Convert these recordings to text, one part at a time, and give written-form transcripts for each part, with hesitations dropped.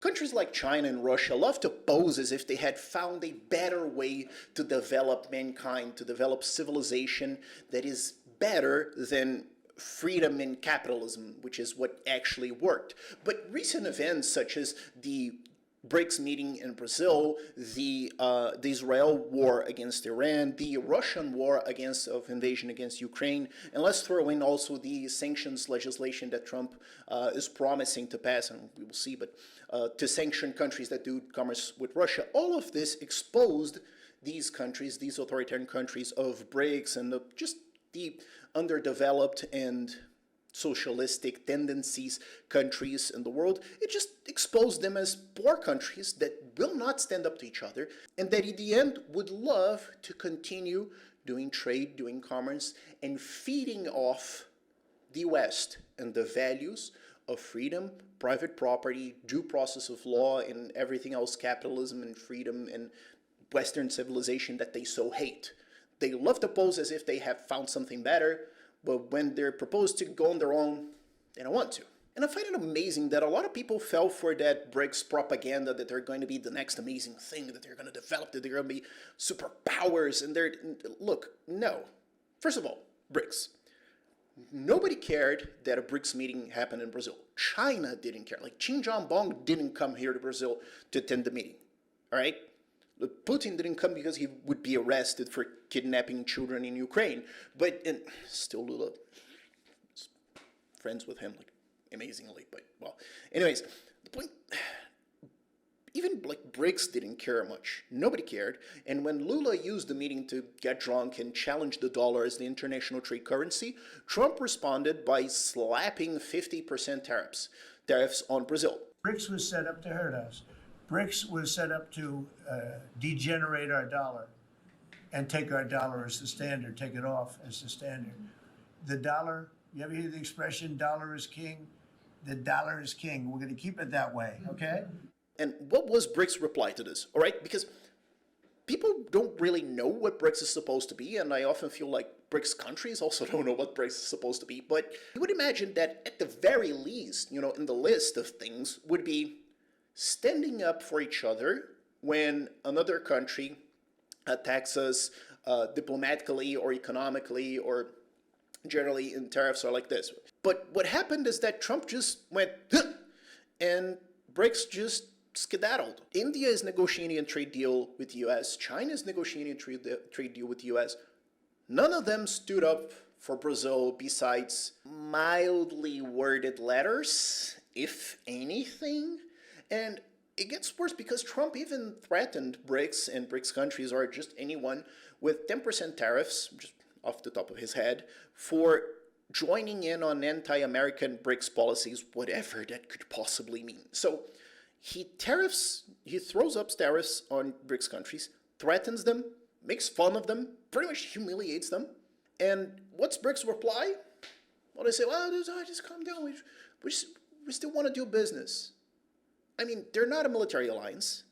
Countries like China and Russia love to pose as if they had found a better way to develop mankind, to develop civilization that is better than freedom and capitalism, which is what actually worked. But recent events such as the BRICS meeting in Brazil, the Israel war against Iran, the Russian war of invasion against Ukraine, and let's throw in also the sanctions legislation that Trump is promising to pass, and we will see, but to sanction countries that do commerce with Russia. All of this exposed these countries, these authoritarian countries of BRICS, and just the underdeveloped and socialistic tendencies countries in the world. It just exposed them as poor countries that will not stand up to each other, and that in the end would love to continue doing trade, doing commerce, and feeding off the West and the values of freedom, private property, due process of law, and everything else, capitalism and freedom and Western civilization that they so hate. They love to pose as if they have found something better, but when they're proposed to go on their own, they don't want to. And I find it amazing that a lot of people fell for that BRICS propaganda that they're going to be the next amazing thing, that they're going to develop, that they're going to be superpowers, and look, no. First of all, BRICS. Nobody cared that a BRICS meeting happened in Brazil. China didn't care. Like, Xi Jinping didn't come here to Brazil to attend the meeting, all right? Putin didn't come because he would be arrested for kidnapping children in Ukraine. But, and still Lula is friends with him, like, amazingly. But, well, anyways, the point, even, like, BRICS didn't care much. Nobody cared. And when Lula used the meeting to get drunk and challenge the dollar as the international trade currency, Trump responded by slapping 50% tariffs on Brazil. BRICS was set up to hurt us. BRICS was set up to degenerate our dollar and take our dollar as the standard, take it off as the standard. The dollar, you ever hear the expression, dollar is king? The dollar is king. We're going to keep it that way, okay? And what was BRICS' reply to this, all right? Because people don't really know what BRICS is supposed to be, and I often feel like BRICS countries also don't know what BRICS is supposed to be, but you would imagine that at the very least, you know, in the list of things would be standing up for each other when another country attacks us diplomatically or economically or generally in tariffs or like this. But what happened is that Trump just went, huh, and BRICS just skedaddled. India is negotiating a trade deal with the US. China is negotiating a trade deal with the US. None of them stood up for Brazil besides mildly worded letters, if anything. And it gets worse because Trump even threatened BRICS and BRICS countries, or just anyone, with 10% tariffs, just off the top of his head, for joining in on anti-American BRICS policies, whatever that could possibly mean. So he throws up tariffs on BRICS countries, threatens them, makes fun of them, pretty much humiliates them. And what's BRICS' reply? Well, they say, well, just calm down. We still want to do business. I mean, they're not a military alliance.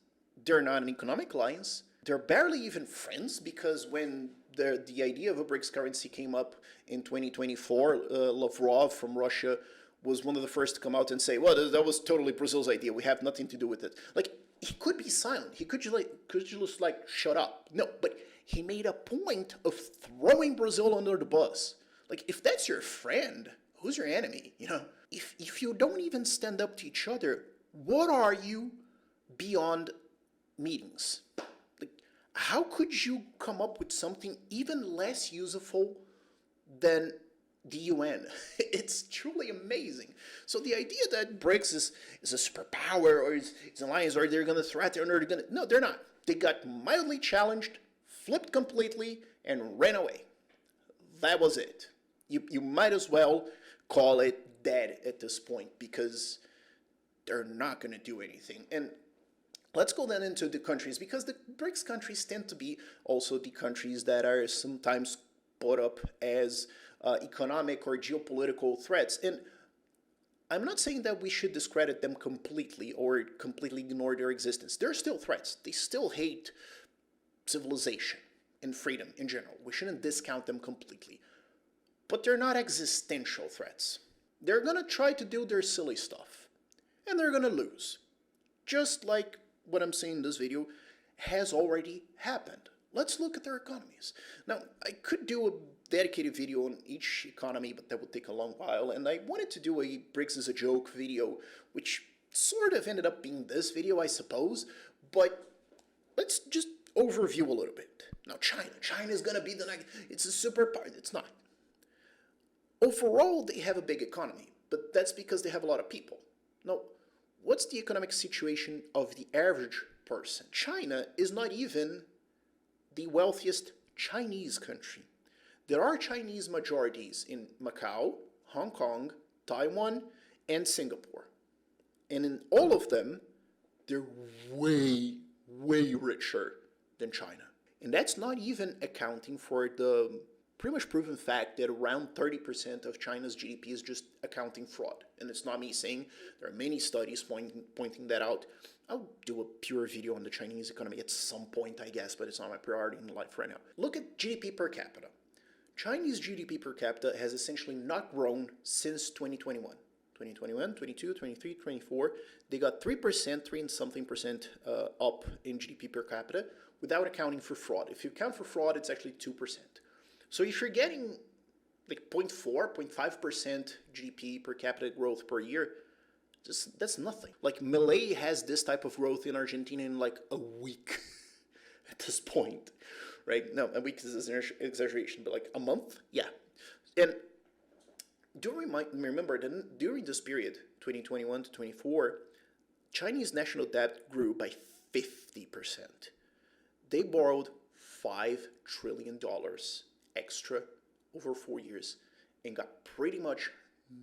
They're not an economic alliance. They're barely even friends, because when the idea of a BRICS currency came up in 2024, Lavrov from Russia was one of the first to come out and say, well, that was totally Brazil's idea. We have nothing to do with it. Like, he could be silent. He could just shut up. No, but he made a point of throwing Brazil under the bus. Like, if that's your friend, who's your enemy? You know, if you don't even stand up to each other, what are you beyond meetings? Like, how could you come up with something even less useful than the UN? It's truly amazing. So the idea that BRICS is a superpower, or is an alliance, or they're going to threaten, or they're going to... No, they're not. They got mildly challenged, flipped completely, and ran away. That was it. You might as well call it dead at this point, because they're not going to do anything. And let's go then into the countries, because the BRICS countries tend to be also the countries that are sometimes put up as economic or geopolitical threats. And I'm not saying that we should discredit them completely or completely ignore their existence. They're still threats. They still hate civilization and freedom in general. We shouldn't discount them completely. But they're not existential threats. They're going to try to do their silly stuff, and they're going to lose. just like what I'm saying in this video, has already happened. Let's look at their economies. Now, I could do a dedicated video on each economy, but that would take a long while, and I wanted to do a BRICS as a joke video, which sort of ended up being this video, I suppose, but let's just overview a little bit. Now, China is gonna be the next, it's a superpower. It's not. Overall, they have a big economy, but that's because they have a lot of people. Now, what's the economic situation of the average person? China is not even the wealthiest Chinese country. There are Chinese majorities in Macau, Hong Kong, Taiwan, and Singapore. And in all of them, they're way, way richer than China. And that's not even accounting for the pretty much proven fact that around 30% of China's GDP is just accounting fraud. And it's not me saying, there are many studies pointing that out. I'll do a pure video on the Chinese economy at some point, I guess, but it's not my priority in life right now. Look at GDP per capita. Chinese GDP per capita has essentially not grown since 2021. 2021, 22, 23, 24, they got 3%, 3 and something percent up in GDP per capita without accounting for fraud. If you account for fraud, it's actually 2%. So if you're getting like 0.4, 0.5% GDP per capita growth per year, that's nothing. Like Malay has this type of growth in Argentina in like a week at this point, right? No, a week is an exaggeration, but like a month, yeah. And remember that during this period, 2021 to 24, Chinese national debt grew by 50%. They borrowed $5 trillion extra over 4 years and got pretty much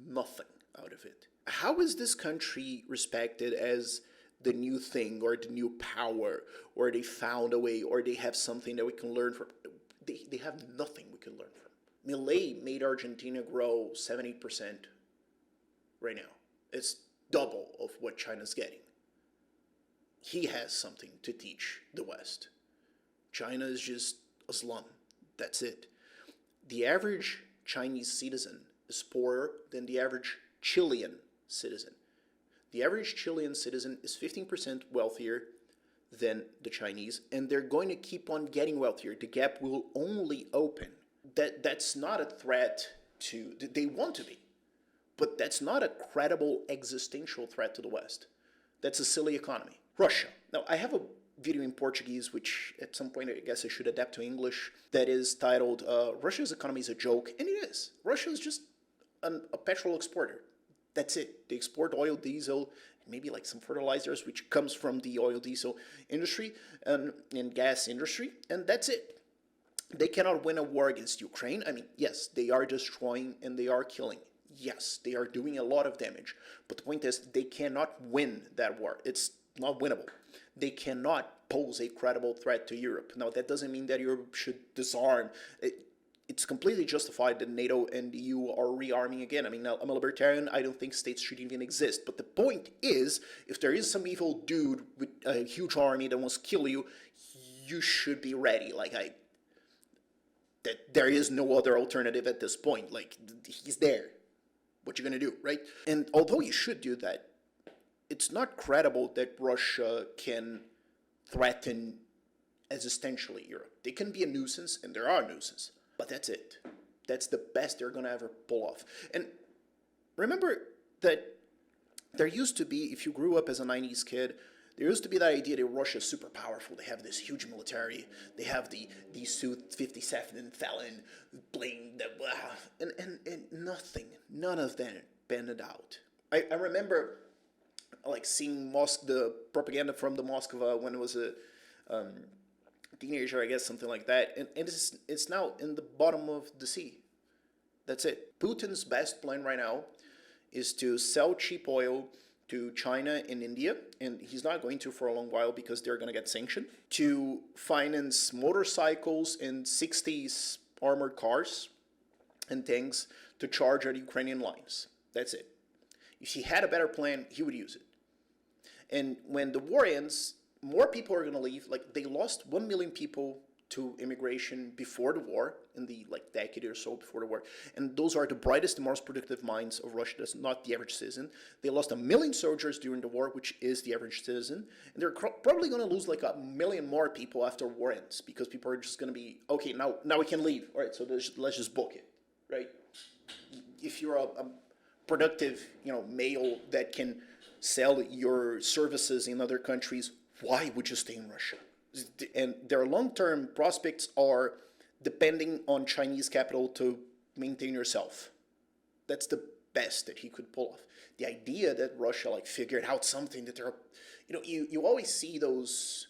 nothing out of it. How is this country respected as the new thing or the new power, or they found a way, or they have something that we can learn from? They have nothing we can learn from. Milei made Argentina grow 70% right now. It's double of what China's getting. He has something to teach the West. China is just a slum. That's it. The average Chinese citizen is poorer than the average Chilean citizen. The average Chilean citizen is 15% wealthier than the Chinese, and they're going to keep on getting wealthier. The gap will only open. That's not a threat to, they want to be, but that's not a credible existential threat to the West. That's a silly economy. Russia. Now, I have a video in Portuguese, which at some point I guess I should adapt to English, that is titled, Russia's economy is a joke, and it is. Russia is just a petrol exporter. That's it. They export oil, diesel, maybe like some fertilizers, which comes from the oil, diesel industry and gas industry, and that's it. They cannot win a war against Ukraine. I mean, yes, they are destroying and they are killing. Yes, they are doing a lot of damage. But the point is, they cannot win that war. It's not winnable. They cannot pose a credible threat to Europe. Now, that doesn't mean that Europe should disarm. It's completely justified that NATO and the EU are rearming again. I mean, now, I'm a libertarian. I don't think states should even exist. But the point is, if there is some evil dude with a huge army that wants to kill you, you should be ready. That there is no other alternative at this point. Like, he's there. What you gonna do, right? And although you should do that, it's not credible that Russia can threaten existentially Europe. They can be a nuisance, and there are nuisances, but that's it. That's the best they're gonna ever pull off. And remember that there used to be, if you grew up as a 90s kid, there used to be that idea that Russia is super powerful. They have this huge military. They have the Su-57 and Felon bling, and nothing, none of that panned out. I remember like seeing the propaganda from the Moscow when I was a teenager, I guess, something like that. And it's now in the bottom of the sea. That's it. Putin's best plan right now is to sell cheap oil to China and India, and he's not going to for a long while because they're going to get sanctioned, to finance motorcycles and 60s armored cars and tanks to charge at Ukrainian lines. That's it. If he had a better plan, he would use it. And when the war ends, more people are going to leave. Like, they lost 1 million people to immigration before the war, in the decade or so before the war, and those are the brightest and most productive minds of Russia. That's not the average citizen. They lost 1 million soldiers during the war, which is the average citizen, and they're probably going to lose 1 million more people after war ends, because people are just going to be, okay, now we can leave. All right, so let's just book it, right? If you're a productive, male that can sell your services in other countries, why would you stay in Russia? And their long-term prospects are depending on Chinese capital to maintain yourself. That's the best that he could pull off. The idea that Russia figured out something that they're, you always see those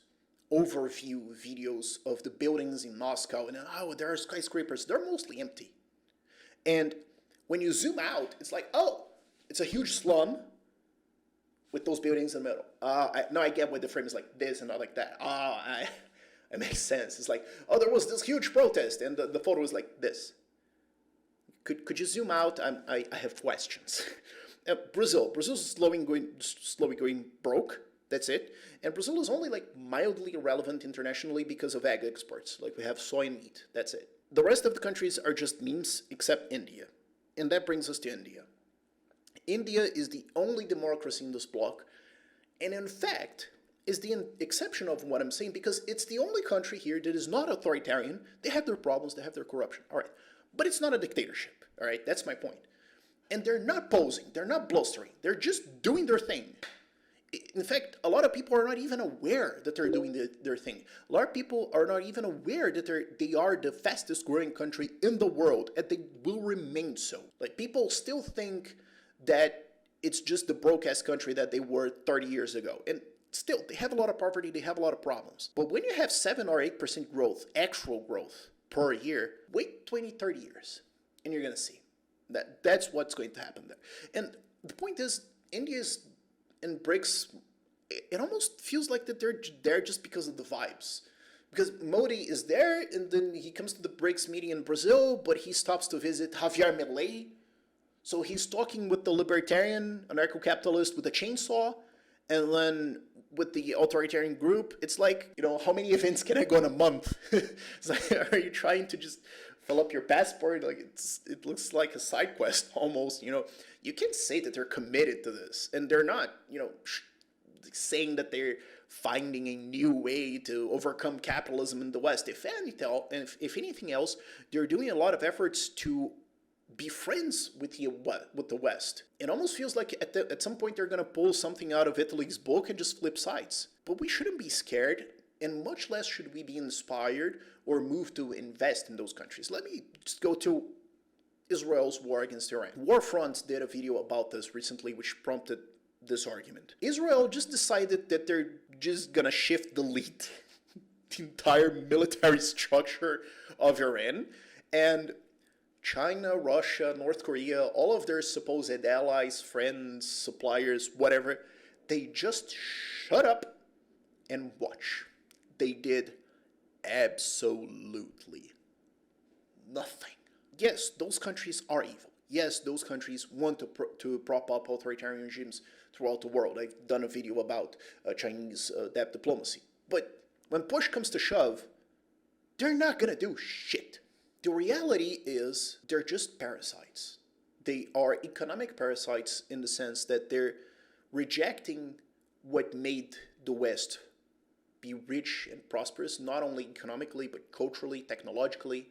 overview videos of the buildings in Moscow, and there are skyscrapers. They're mostly empty. And when you zoom out, it's it's a huge slum with those buildings in the middle. Now I get why the frame is like this and not like that. It makes sense. It's there was this huge protest, and the photo was like this. Could you zoom out? I have questions. Brazil's slowly going broke. That's it. And Brazil is only mildly relevant internationally because of ag exports. We have soy and meat. That's it. The rest of the countries are just memes, except India. And that brings us to India. India is the only democracy in this bloc, and in fact is the exception of what I'm saying, because it's the only country here that is not authoritarian. They have their problems, they have their corruption, all right, but it's not a dictatorship, all right, that's my point. And they're not posing, they're not blustering, they're just doing their thing. In fact, a lot of people are not even aware that they're doing their thing. A lot of people are not even aware that they are the fastest growing country in the world, and they will remain so. People still think that it's just the broke-ass country that they were 30 years ago. And still, they have a lot of poverty, they have a lot of problems. But when you have 7 or 8% growth, actual growth, per year, wait 20, 30 years, and you're going to see. That's what's going to happen there. And the point is, India's and BRICS, it almost feels like that they're there just because of the vibes. Because Modi is there, and then he comes to the BRICS meeting in Brazil, but he stops to visit Javier Milei. So he's talking with the libertarian, anarcho-capitalist with a chainsaw, and then with the authoritarian group, it's how many events can I go in a month? It's are you trying to just fill up your passport? It looks like a side quest almost, You can't say that they're committed to this, and they're not, saying that they're finding a new way to overcome capitalism in the West. If anything else, they're doing a lot of efforts to be friends with the West. It almost feels like at some point they're going to pull something out of Italy's book and just flip sides. But we shouldn't be scared, and much less should we be inspired or moved to invest in those countries. Let me just go to Israel's war against Iran. Warfront did a video about this recently, which prompted this argument. Israel just decided that they're just going to shift delete the entire military structure of Iran, and China, Russia, North Korea, all of their supposed allies, friends, suppliers, whatever, they just shut up and watch. They did absolutely nothing. Yes, those countries are evil. Yes, those countries want to prop up authoritarian regimes throughout the world. I've done a video about Chinese debt diplomacy. But when push comes to shove, they're not going to do shit. The reality is they're just parasites. They are economic parasites in the sense that they're rejecting what made the West be rich and prosperous, not only economically, but culturally, technologically,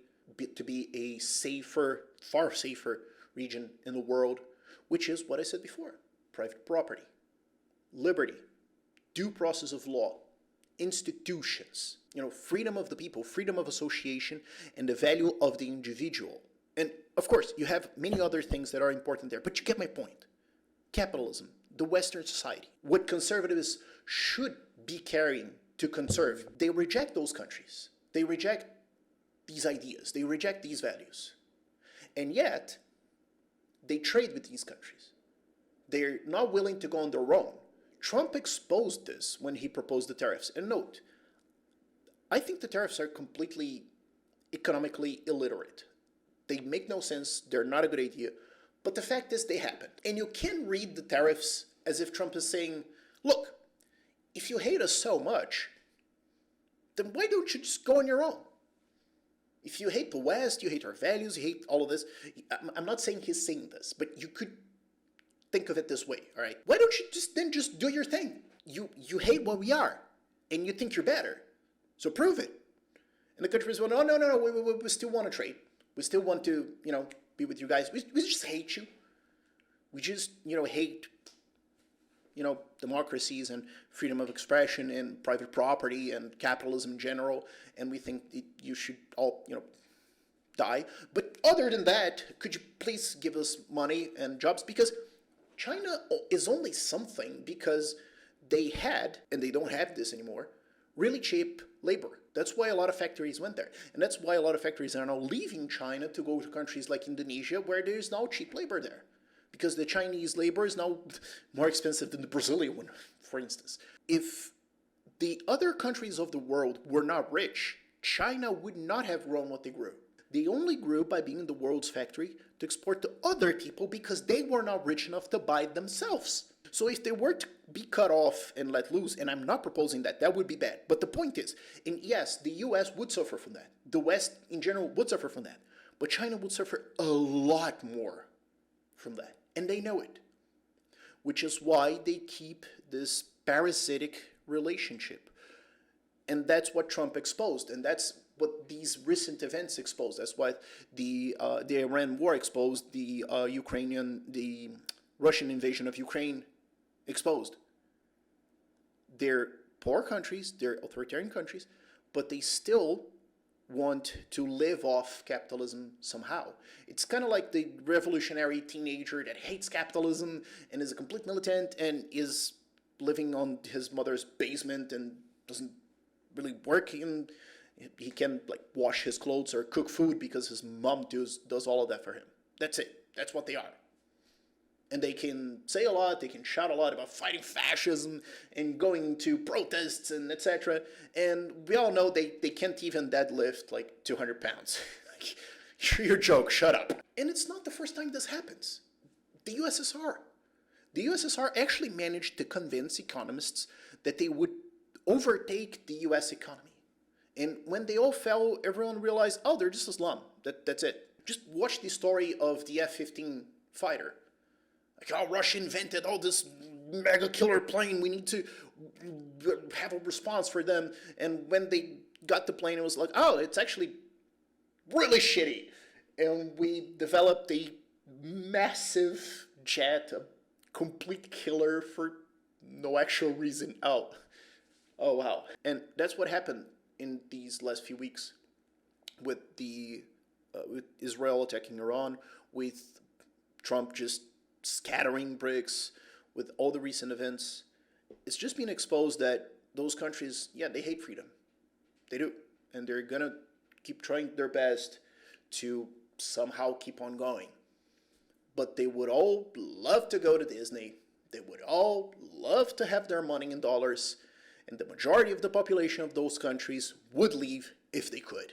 to be a safer, far safer region in the world, which is what I said before: private property, liberty, due process of law, institutions, freedom of the people, freedom of association, and the value of the individual. And of course, you have many other things that are important there, but you get my point. Capitalism, the Western society, what conservatives should be carrying to conserve, they reject those countries. They reject these ideas. They reject these values. And yet, they trade with these countries. They're not willing to go on their own. Trump exposed this when he proposed the tariffs. And note, I think the tariffs are completely economically illiterate. They make no sense. They're not a good idea. But the fact is, they happened. And you can read the tariffs as if Trump is saying, look, if you hate us so much, then why don't you just go on your own? If you hate the West, you hate our values, you hate all of this. I'm not saying he's saying this, but you could think of it this way, all right? Why don't you just do your thing? You hate what we are, and you think you're better, so prove it. And the countries will, no, we still want to trade. We still want to, be with you guys. We just hate you. We just, hate, democracies and freedom of expression and private property and capitalism in general. And we think you should all, die. But other than that, could you please give us money and jobs? Because China is only something because they had, and they don't have this anymore, really cheap labor. That's why a lot of factories went there. And that's why a lot of factories are now leaving China to go to countries like Indonesia, where there's now cheap labor there. Because the Chinese labor is now more expensive than the Brazilian one, for instance. If the other countries of the world were not rich, China would not have grown what they grew. They only grew by being the world's factory to export to other people because they were not rich enough to buy it themselves. So if they were to be cut off and let loose, and I'm not proposing that, that would be bad. But the point is, and yes, the US would suffer from that. The West in general would suffer from that. But China would suffer a lot more from that. And they know it. Which is why they keep this parasitic relationship. And that's what Trump exposed. And that's what these recent events exposed. That's what the Iran war exposed, the Russian invasion of Ukraine exposed. They're poor countries, they're authoritarian countries, but they still want to live off capitalism somehow. It's kind of like the revolutionary teenager that hates capitalism and is a complete militant and is living on his mother's basement and doesn't really work in. He can wash his clothes or cook food because his mom does all of that for him. That's it. That's what they are. And they can say a lot, they can shout a lot about fighting fascism and going to protests and etc. And we all know they can't even deadlift 200 pounds. Your joke, shut up. And it's not the first time this happens. The USSR. The USSR actually managed to convince economists that they would overtake the US economy. And when they all fell, everyone realized, oh, they're just a slum. That's it. Just watch the story of the F-15 fighter. How Russia invented all this mega killer plane. We need to have a response for them. And when they got the plane, it was like, oh, it's actually really shitty. And we developed a massive jet, a complete killer for no actual reason. Oh wow. And that's what happened in these last few weeks with with Israel attacking Iran, with Trump just scattering BRICS, with all the recent events. It's just been exposed that those countries, they hate freedom. They do. And they're going to keep trying their best to somehow keep on going. But they would all love to go to Disney. They would all love to have their money in dollars. And the majority of the population of those countries would leave if they could.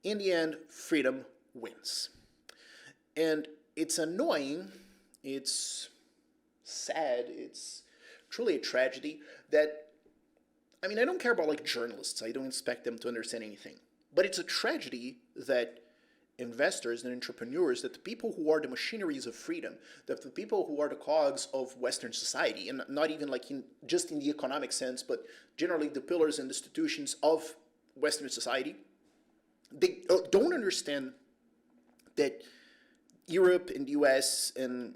In the end, freedom wins. And it's annoying, it's sad, it's truly a tragedy that, I don't care about journalists, I don't expect them to understand anything. But it's a tragedy that investors and entrepreneurs, that the people who are the machineries of freedom, that the people who are the cogs of Western society, and not even just in the economic sense, but generally the pillars and institutions of Western society, they don't understand that Europe and the US and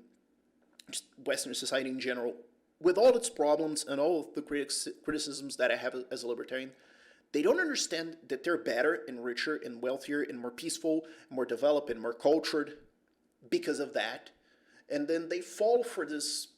just Western society in general, with all its problems and all of the criticisms that I have as a libertarian, they don't understand that they're better and richer and wealthier and more peaceful, and more developed and more cultured because of that. And then they fall for this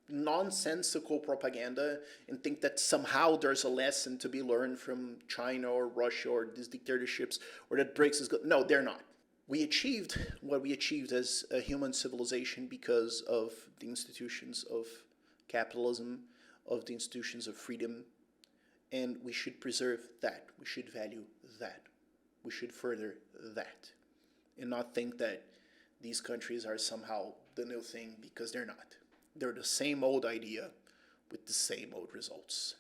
nonsensical propaganda and think that somehow there's a lesson to be learned from China or Russia or these dictatorships, or that BRICS is good. No, they're not. We achieved what we achieved as a human civilization because of the institutions of capitalism, of the institutions of freedom, and we should preserve that. We should value that. We should further that, and not think that these countries are somehow the new thing, because they're not. They're the same old idea with the same old results.